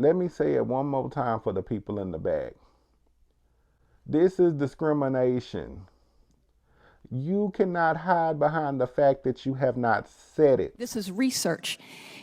Let me say it one more time for the people in the back. This is discrimination. You cannot hide behind the fact that you have not said it. This is research.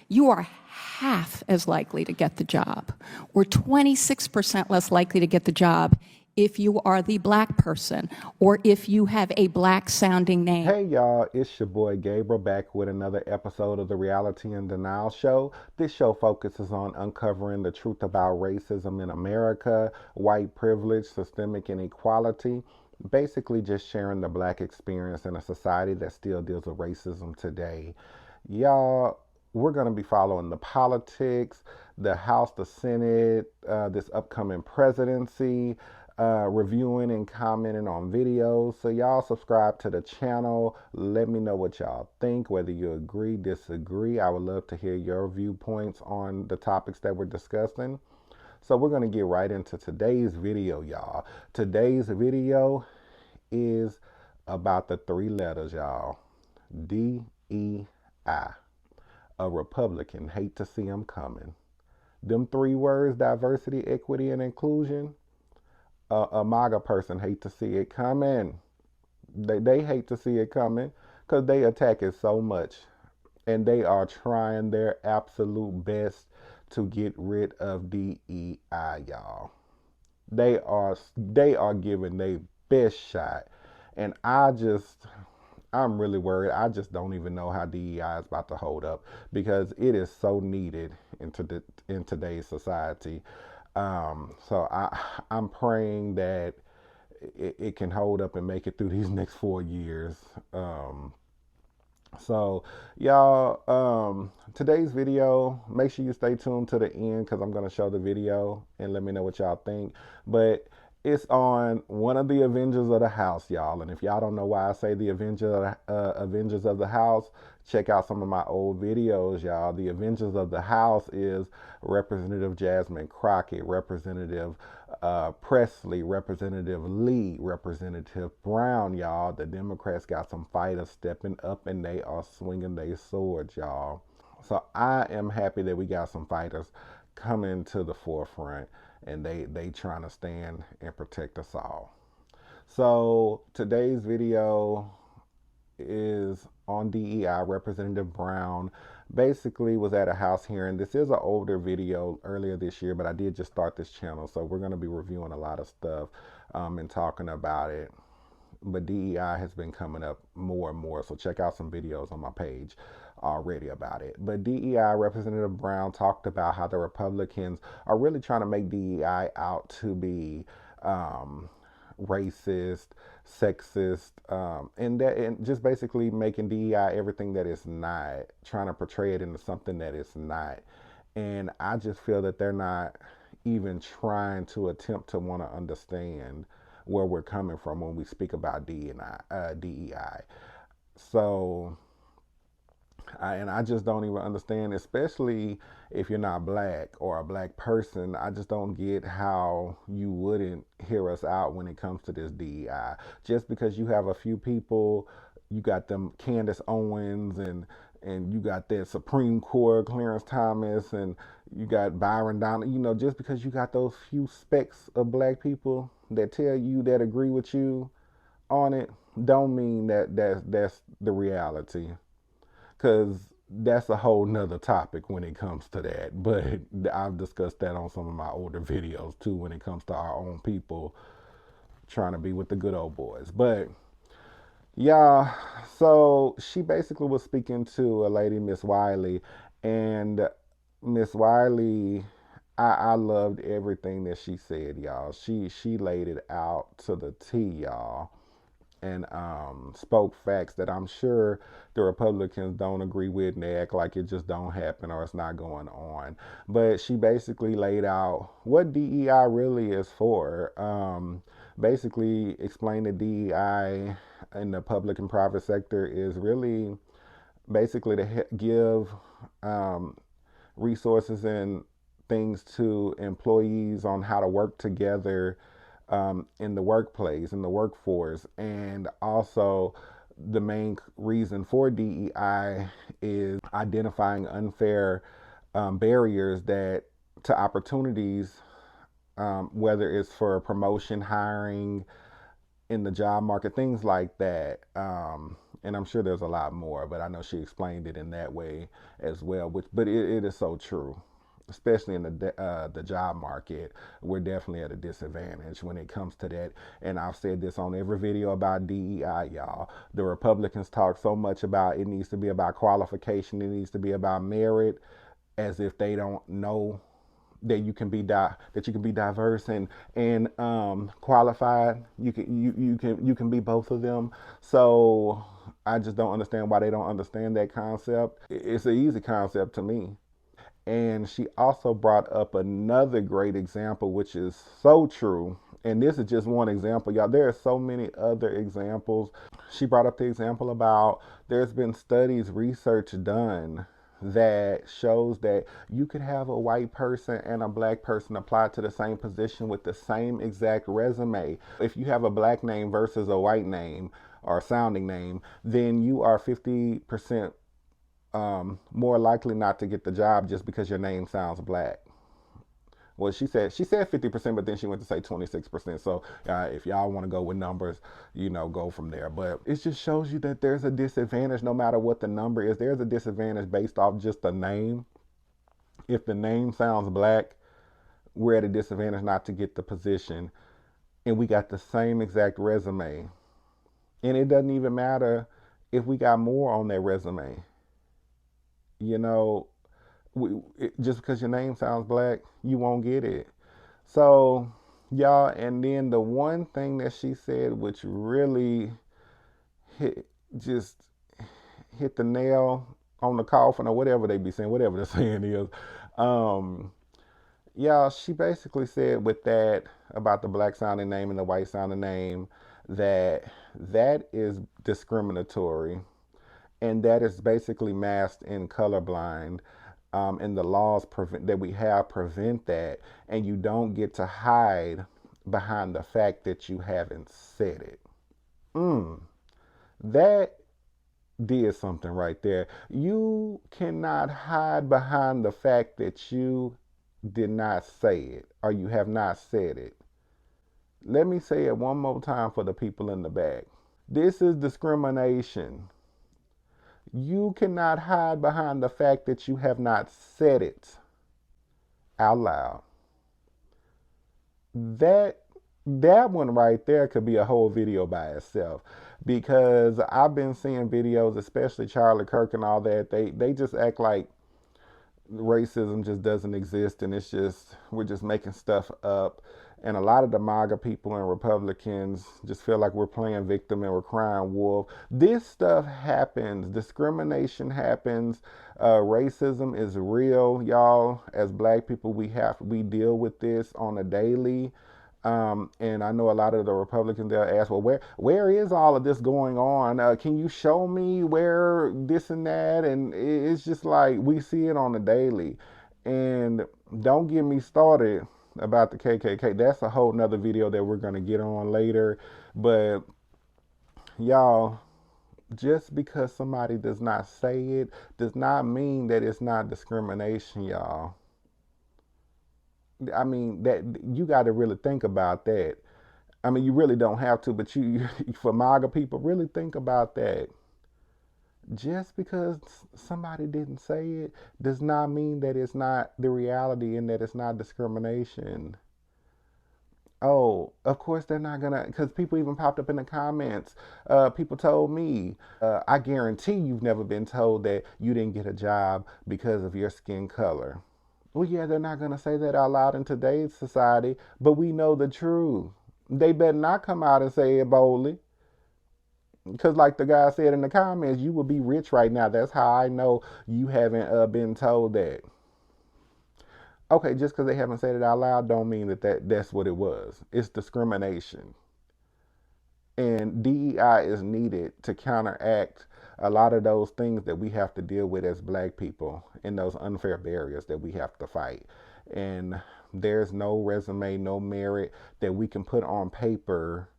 You are half as likely to get the job, or 26% less likely to get the job if you are the black person, or if you have a black sounding name. Hey y'all, it's your boy Gabriel back with another episode of the Reality and Denial Show. This show focuses on uncovering the truth about racism in America, white privilege, systemic inequality, basically just sharing the black experience in a society that still deals with racism today. Y'all, we're going to be following the politics, the House, the Senate, this upcoming presidency, reviewing and commenting on videos. So y'all subscribe to the channel. Let me know what y'all think, whether you agree, disagree. I would love to hear your viewpoints on the topics that we're discussing. So we're going to get right into today's video, y'all. Today's video is about the three letters, y'all. DEI. A Republican hate to see them coming. Them three words, diversity, equity, and inclusion, a MAGA person hate to see it coming. They hate to see it coming because they attack it so much. And they are trying their absolute best to get rid of DEI, y'all. They are giving their best shot. And I'm really worried. I just don't even know how DEI is about to hold up because it is so needed in today's society. I'm praying that it can hold up and make it through these next 4 years. So y'all, today's video, make sure you stay tuned to the end because I'm going to show the video and let me know what y'all think. But it's on one of the Avengers of the House, y'all. And if y'all don't know why I say the Avengers of the House, check out some of my old videos, y'all. The Avengers of the House is Representative Jasmine Crockett, Representative Presley, Representative Lee, Representative Brown, y'all. The Democrats got some fighters stepping up and they are swinging their swords, y'all. So I am happy that we got some fighters coming to the forefront and they trying to stand and protect us all. So today's video is on DEI. Representative Brown basically was at a House hearing. This is an older video earlier this year, but I did just start this channel, so we're going to be reviewing a lot of stuff and talking about it. But DEI has been coming up more and more, so check out some videos on my page already about it. But DEI, Representative Brown talked about how the Republicans are really trying to make DEI out to be racist, sexist, and just basically making DEI everything that it's not, trying to portray it into something that it's not. And I just feel that they're not even trying to attempt to want to understand where we're coming from when we speak about DEI. So, I just don't even understand, especially if you're not black or a black person. I just don't get how you wouldn't hear us out when it comes to this DEI. Just because you have a few people, you got them Candace Owens and you got that Supreme Court Clarence Thomas and you got Byron Donald, just because you got those few specks of black people that tell you that agree with you on it, don't mean that's the reality. Because that's a whole nother topic when it comes to that. But I've discussed that on some of my older videos too when it comes to our own people trying to be with the good old boys. But yeah, so she basically was speaking to a lady, Miss Wiley, and Miss Wiley, I loved everything that she said, y'all. She laid it out to the T, y'all, and spoke facts that I'm sure the Republicans don't agree with, and they act like it just don't happen or it's not going on. But she basically laid out what DEI really is for. Basically explained that DEI in the public and private sector is really basically to give resources and things to employees on how to work together in the workplace, in the workforce. And also, the main reason for DEI is identifying unfair barriers that to opportunities, whether it's for promotion, hiring, in the job market, things like that. And I'm sure there's a lot more, but I know she explained it in that way as well. But it is so true, especially in the job market. We're definitely at a disadvantage when it comes to that. And I've said this on every video about DEI, y'all. The Republicans talk so much about it needs to be about qualification, it needs to be about merit, as if they don't know that you can be diverse and qualified. You can be both of them. So I just don't understand why they don't understand that concept. It's an easy concept to me. And she also brought up another great example, which is so true. And this is just one example, y'all. There are so many other examples. She brought up the example about there's been studies, research done that shows that you could have a white person and a black person apply to the same position with the same exact resume. If you have a black name versus a white name or sounding name, then you are 50% more likely not to get the job just because your name sounds black. Well, she said 50%, but then she went to say 26%. So if y'all want to go with numbers, go from there. But it just shows you that there's a disadvantage no matter what the number is. There's a disadvantage based off just the name. If the name sounds black, we're at a disadvantage not to get the position. And we got the same exact resume. And it doesn't even matter if we got more on that resume. You know, just because your name sounds black, you won't get it. So, y'all, and then the one thing that she said, which really hit, just hit the nail on the coffin, or whatever they be saying, whatever the saying is. Um, y'all, she basically said with that about the black sounding name and the white sounding name, that that is discriminatory, and that is basically masked in colorblind. And the laws that we have prevent that, and you don't get to hide behind the fact that you haven't said it. That did something right there. You cannot hide behind the fact that you did not say it or you have not said it. Let me say it one more time for the people in the back. This is discrimination. You cannot hide behind the fact that you have not said it out loud. That that one right there could be a whole video by itself, because I've been seeing videos, especially Charlie Kirk and all that. They just act like racism just doesn't exist, and it's just we're just making stuff up. And a lot of the MAGA people and Republicans just feel like we're playing victim and we're crying wolf. This stuff happens. Discrimination happens. Racism is real, y'all. As black people, we deal with this on a daily. And I know a lot of the Republicans, they'll ask, well, where is all of this going on? Can you show me where this and that? And it's just like we see it on a daily. And don't get me started about the KKK. That's a whole nother video that we're going to get on later. But y'all, just because somebody does not say it does not mean that it's not discrimination, y'all. I mean, that you got to really think about that. I mean, you really don't have to, but for MAGA people, really think about that. Just because somebody didn't say it does not mean that it's not the reality and that it's not discrimination. Oh, of course they're not gonna, because people even popped up in the comments. People told me, I guarantee you've never been told that you didn't get a job because of your skin color. Well, yeah, they're not going to say that out loud in today's society, but we know the truth. They better not come out and say it boldly. Because, like the guy said in the comments, you will be rich right now. That's how I know you haven't been told that. Okay, just because they haven't said it out loud don't mean that's what it was. It's discrimination. And DEI is needed to counteract a lot of those things that we have to deal with as black people, and those unfair barriers that we have to fight. And there's no resume, no merit that we can put on paper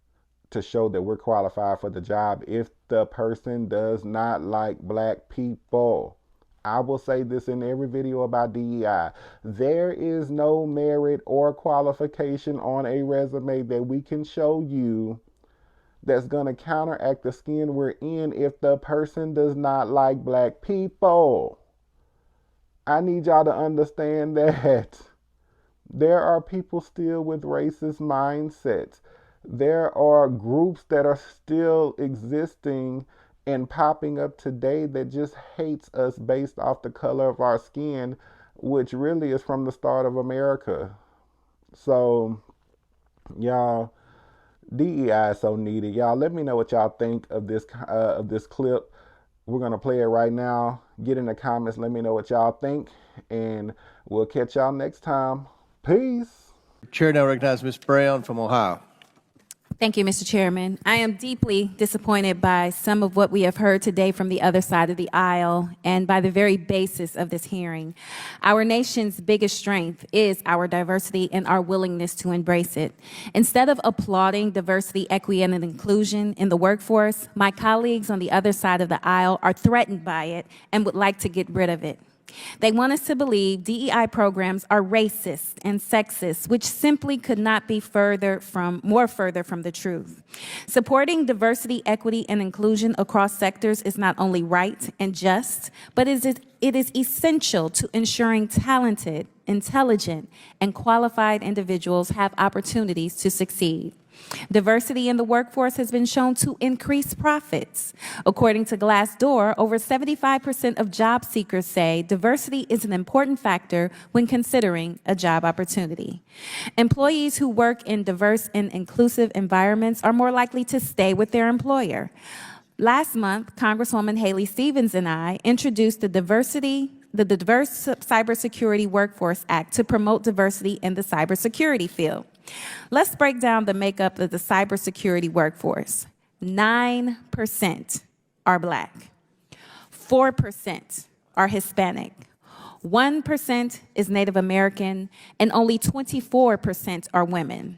to show that we're qualified for the job if the person does not like black people. I will say this in every video about DEI. There is no merit or qualification on a resume that we can show you that's going to counteract the skin we're in if the person does not like black people. I need y'all to understand that. There are people still with racist mindsets. There are groups that are still existing and popping up today that just hates us based off the color of our skin, which really is from the start of America. So, y'all, DEI is so needed. Y'all, let me know what y'all think of this clip. We're gonna play it right now. Get in the comments. Let me know what y'all think, and we'll catch y'all next time. Peace. Chair now recognizes Ms. Brown from Ohio. Thank you, Mr. Chairman. I am deeply disappointed by some of what we have heard today from the other side of the aisle and by the very basis of this hearing. Our nation's biggest strength is our diversity and our willingness to embrace it. Instead of applauding diversity, equity, and inclusion in the workforce, my colleagues on the other side of the aisle are threatened by it and would like to get rid of it. They want us to believe DEI programs are racist and sexist, which simply could not be more further from the truth. Supporting diversity, equity, and inclusion across sectors is not only right and just, but it is essential to ensuring talented, intelligent, and qualified individuals have opportunities to succeed. Diversity in the workforce has been shown to increase profits. According to Glassdoor, over 75% of job seekers say diversity is an important factor when considering a job opportunity. Employees who work in diverse and inclusive environments are more likely to stay with their employer. Last month, Congresswoman Haley Stevens and I introduced the Diverse Cybersecurity Workforce Act to promote diversity in the cybersecurity field. Let's break down the makeup of the cybersecurity workforce. 9% are Black, 4% are Hispanic, 1% is Native American, and only 24% are women.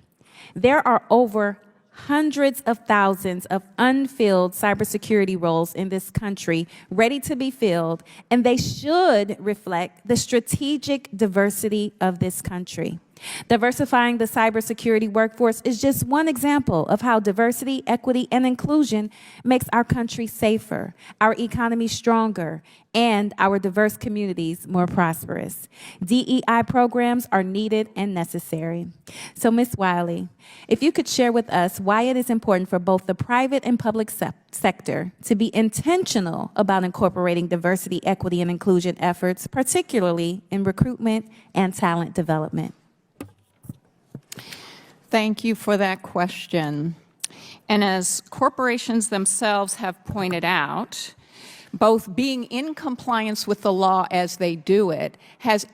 There are over hundreds of thousands of unfilled cybersecurity roles in this country ready to be filled, and they should reflect the strategic diversity of this country. Diversifying the cybersecurity workforce is just one example of how diversity, equity, and inclusion makes our country safer, our economy stronger, and our diverse communities more prosperous. DEI programs are needed and necessary. So, Ms. Wiley, if you could share with us why it is important for both the private and public sector to be intentional about incorporating diversity, equity, and inclusion efforts, particularly in recruitment and talent development. Thank you for that question. And as corporations themselves have pointed out, both being in compliance with the law as they do it,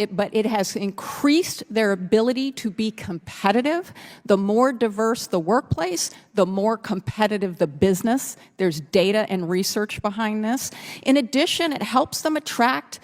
but it has increased their ability to be competitive. The more diverse the workplace, the more competitive the business. There's data and research behind this. In addition, it helps them attract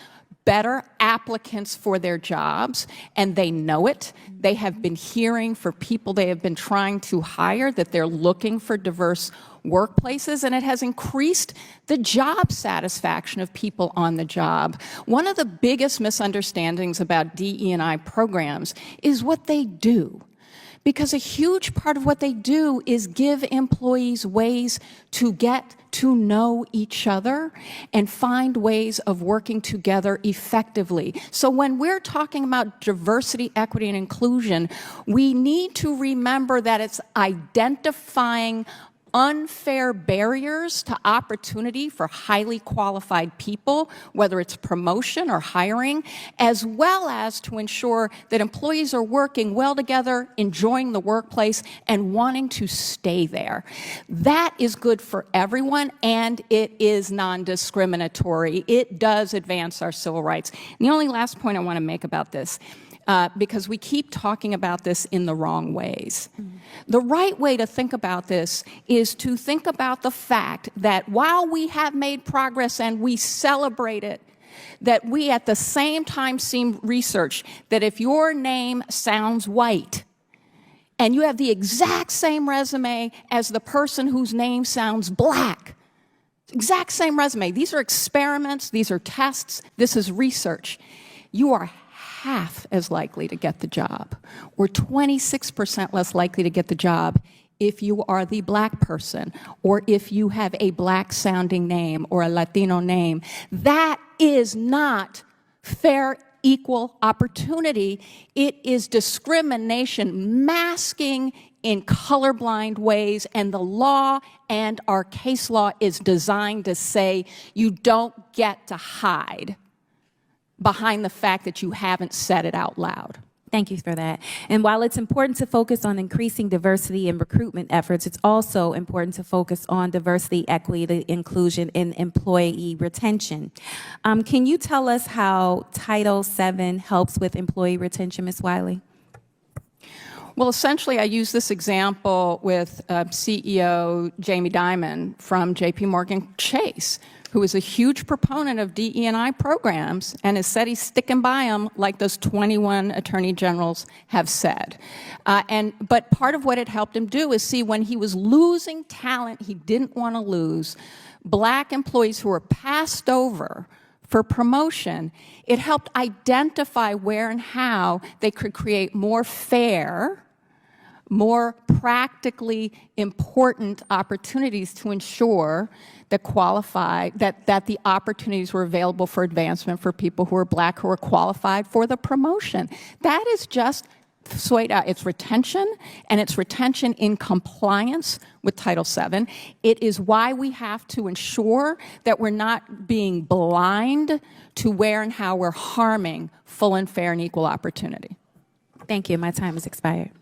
better applicants for their jobs, and they know it. They have been hearing for people they have been trying to hire that they're looking for diverse workplaces, and it has increased the job satisfaction of people on the job. One of the biggest misunderstandings about DE&I programs is what they do. Because a huge part of what they do is give employees ways to get to know each other and find ways of working together effectively. So when we're talking about diversity, equity, and inclusion, we need to remember that it's identifying unfair barriers to opportunity for highly qualified people, whether it's promotion or hiring, as well as to ensure that employees are working well together, enjoying the workplace, and wanting to stay there. That is good for everyone, and it is non-discriminatory. It does advance our civil rights. And the only last point I want to make about this, because we keep talking about this in the wrong ways. The right way to think about this is to think about the fact that while we have made progress and we celebrate it, that we at the same time see research that if your name sounds white and you have the exact same resume as the person whose name sounds Black, exact same resume. These are experiments, these are tests, this is research. You are half as likely to get the job, or 26% less likely to get the job if you are the black person, or if you have a black-sounding name or a Latino name. That is not fair, equal opportunity. It is discrimination masking in colorblind ways, and the law and our case law is designed to say you don't get to hide behind the fact that you haven't said it out loud. Thank you for that. And while it's important to focus on increasing diversity in recruitment efforts, it's also important to focus on diversity, equity, inclusion, and employee retention. Can you tell us how Title VII helps with employee retention, Ms. Wiley? Well, essentially, I use this example with CEO Jamie Dimon from J.P. Morgan Chase, who is a huge proponent of DE&I programs and has said he's sticking by them like those 21 attorney generals have said. But part of what it helped him do is see when he was losing talent he didn't want to lose, black employees who were passed over for promotion, it helped identify where and how they could create more fair, more practically important opportunities to ensure that the opportunities were available for advancement for people who are black who are qualified for the promotion. That is just it's retention, and it's retention in compliance with Title VII. It is why we have to ensure that we're not being blind to where and how we're harming full and fair and equal opportunity. Thank you. My time has expired.